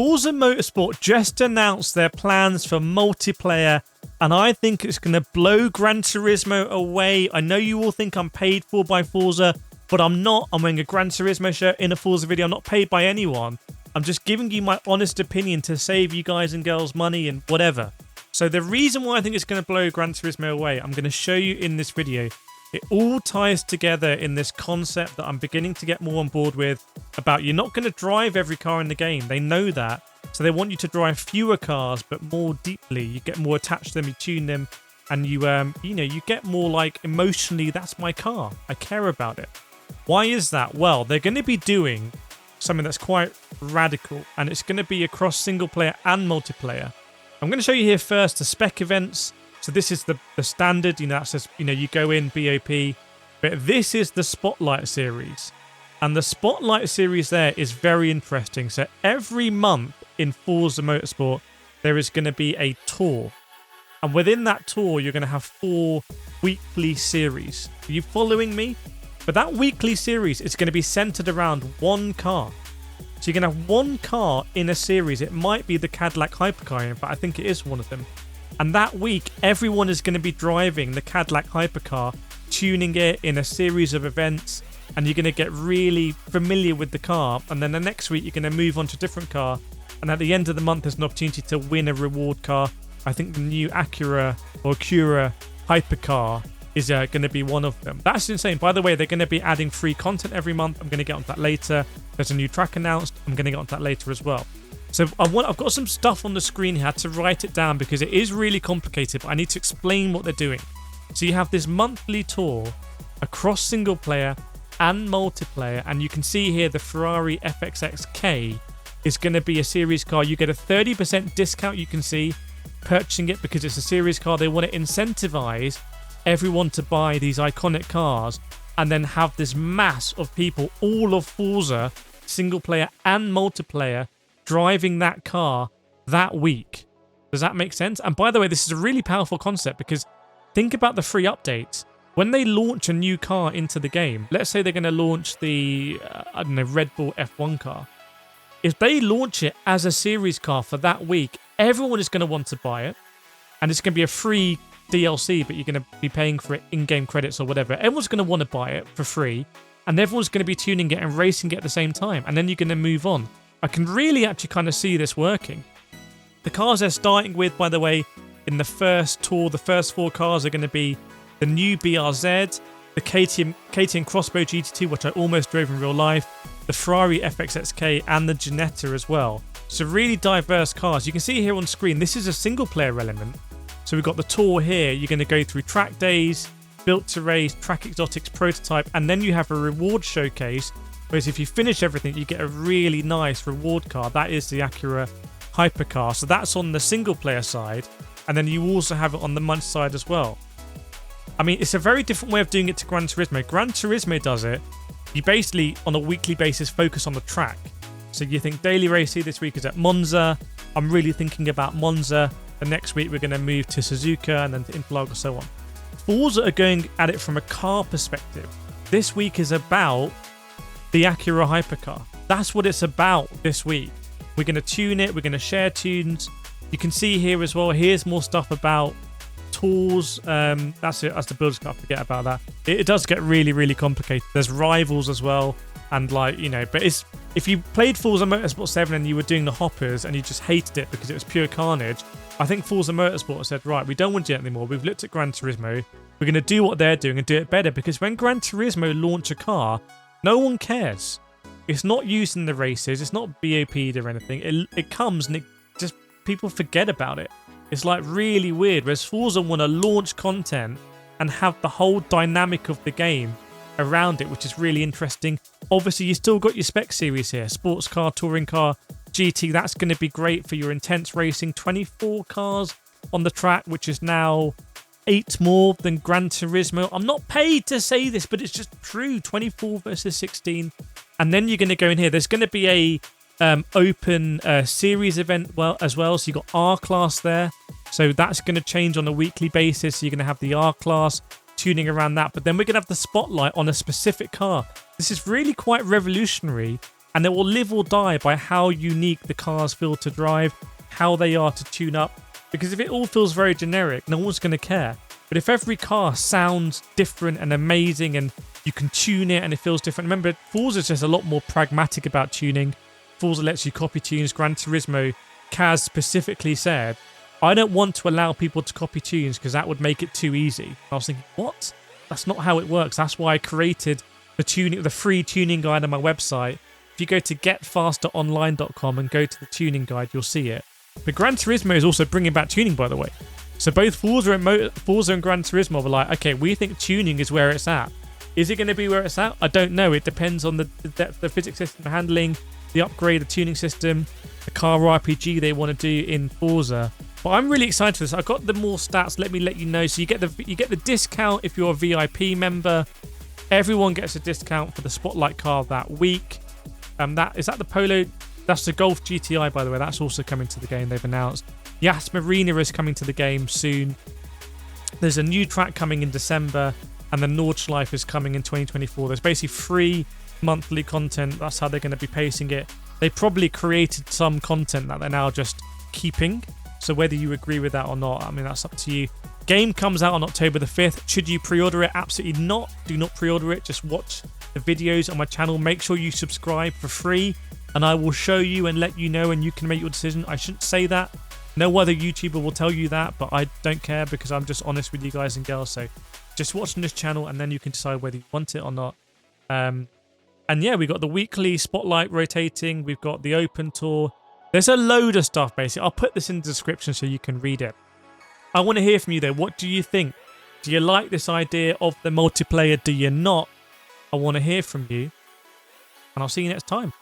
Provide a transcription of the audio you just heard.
Forza Motorsport just announced their plans for multiplayer, and I think it's going to blow Gran Turismo away. I know you all think I'm paid for by Forza, but I'm not. I'm wearing a Gran Turismo shirt in a Forza video. I'm not paid by anyone. I'm just giving you my honest opinion to save you guys and girls money and whatever. So the reason why I think it's going to blow Gran Turismo away, I'm going to show you in this video. It all ties together in this concept that I'm beginning to get more on board with about you're not going to drive every car in the game. They know that. So they want you to drive fewer cars, but more deeply. You get more attached to them, you tune them, and you get more like emotionally, that's my car. I care about it. Why is that? Well, they're going to be doing something that's quite radical, and it's going to be across single player and multiplayer. I'm going to show you here first the Spec Events. So this is the standard, that says, you go in BOP, but this is the Spotlight series. And the Spotlight series there is very interesting. So every month in Forza Motorsport, there is going to be a tour. And within that tour, you're going to have 4 weekly series. Are you following me? But that weekly series is going to be centered around one car. So you're going to have one car in a series. It might be the Cadillac Hypercar, in fact, I think it is one of them. And that week, everyone is going to be driving the Cadillac Hypercar, tuning it in a series of events, and you're going to get really familiar with the car. And then the next week, you're going to move on to a different car. And at the end of the month, there's an opportunity to win a reward car. I think the new Acura Hypercar is going to be one of them. That's insane. By the way, they're going to be adding free content every month. I'm going to get onto that later. There's a new track announced. I'm going to get onto that later as well. So I've got some stuff on the screen here. I had to write it down because it is really complicated, but I need to explain what they're doing. So you have this monthly tour across single player and multiplayer, and you can see here the Ferrari FXXK is going to be a series car. You get a 30% discount, you can see, purchasing it because it's a series car. They want to incentivize everyone to buy these iconic cars and then have this mass of people, all of Forza, single player and multiplayer, driving that car that week. Does that make sense? And by the way, this is a really powerful concept because think about the free updates. When they launch a new car into the game, let's say they're going to launch the, Red Bull F1 car. If they launch it as a series car for that week, everyone is going to want to buy it. And it's going to be a free DLC, but you're going to be paying for it in-game credits or whatever. Everyone's going to want to buy it for free. And everyone's going to be tuning it and racing it at the same time. And then you're going to move on. I can really actually kind of see this working. The cars they're starting with, by the way, in the first tour, the first 4 cars are going to be the new BRZ, the KTM Crossbow GT2, which I almost drove in real life, the Ferrari FXXK, and the Ginetta as well. So really diverse cars. You can see here on screen, this is a single player element. So we've got the tour here. You're going to go through track days, built to race, track exotics, prototype, and then you have a reward showcase. Whereas if you finish everything, you get a really nice reward car. That is the Acura Hypercar. So that's on the single player side. And then you also have it on the month side as well. I mean, it's a very different way of doing it to Gran Turismo. Gran Turismo does it. You basically, on a weekly basis, focus on the track. So you think daily racing this week is at Monza. I'm really thinking about Monza. The next week, we're going to move to Suzuka and then to Interlagos and so on. Forza are going at it from a car perspective. This week is about the Acura Hypercar. That's what it's about this week. We're going to tune it. We're going to share tunes. You can see here as well. Here's more stuff about tours. That's it. That's the builders car. Forget about that. It does get really, really complicated. There's rivals as well. And but it's, if you played Forza Motorsport 7 and you were doing the hoppers and you just hated it because it was pure carnage, I think Forza Motorsport said, right, we don't want to do it anymore. We've looked at Gran Turismo. We're going to do what they're doing and do it better, because when Gran Turismo launch a car, no one cares. It's not used in the races. It's not BOP'd or anything. It comes and it just, people forget about it. It's like really weird. Whereas Forza want to launch content and have the whole dynamic of the game around it, which is really interesting. Obviously, you still got your spec series here. Sports car, touring car, GT. That's going to be great for your intense racing. 24 cars on the track, which is now 8 more than Gran Turismo. I'm not paid to say this, but it's just true. 24 versus 16. And then you're going to go in here. There's going to be a open series event as well. So you got R class there. So that's going to change on a weekly basis. So you're going to have the R class, tuning around that. But then we're going to have the spotlight on a specific car. This is really quite revolutionary And it will live or die by how unique the cars feel to drive, how they are to tune up. Because if it all feels very generic, no one's going to care. But if every car sounds different and amazing and you can tune it and it feels different. Remember, Forza is just a lot more pragmatic about tuning. Forza lets you copy tunes. Gran Turismo, Kaz specifically said, I don't want to allow people to copy tunes because that would make it too easy. I was thinking, what? That's not how it works. That's why I created the free tuning guide on my website. If you go to getfasteronline.com and go to the tuning guide, you'll see it. But Gran Turismo is also bringing back tuning, by the way. So both Forza and Gran Turismo were like, okay, we think tuning is where it's at. Is it going to be where it's at? I don't know. It depends on the depth, the physics system handling, the upgrade, the tuning system, the car RPG they want to do in Forza. But I'm really excited for this. I've got the more stats. Let me let you know. So you get the discount if you're a VIP member. Everyone gets a discount for the Spotlight car that week. Is that the Polo? That's the Golf GTI, by the way. That's also coming to the game. They've announced. Yas Marina is coming to the game soon. There's a new track coming in December, and the Nordschleife is coming in 2024. There's basically free monthly content. That's how they're going to be pacing it. They probably created some content that they're now just keeping. So whether you agree with that or not, I mean, that's up to you. Game comes out on October the 5th. Should you pre-order it? Absolutely not. Do not pre-order it. Just watch the videos on my channel. Make sure you subscribe for free, and I will show you and let you know, and you can make your decision. I shouldn't say that. No other YouTuber will tell you that, but I don't care because I'm just honest with you guys and girls. So just watch on this channel, and then you can decide whether you want it or not. And yeah, we got the weekly Spotlight rotating. We've got the open tour. There's a load of stuff, basically. I'll put this in the description so you can read it. I want to hear from you, though. What do you think? Do you like this idea of the multiplayer? Do you not? I want to hear from you. And I'll see you next time.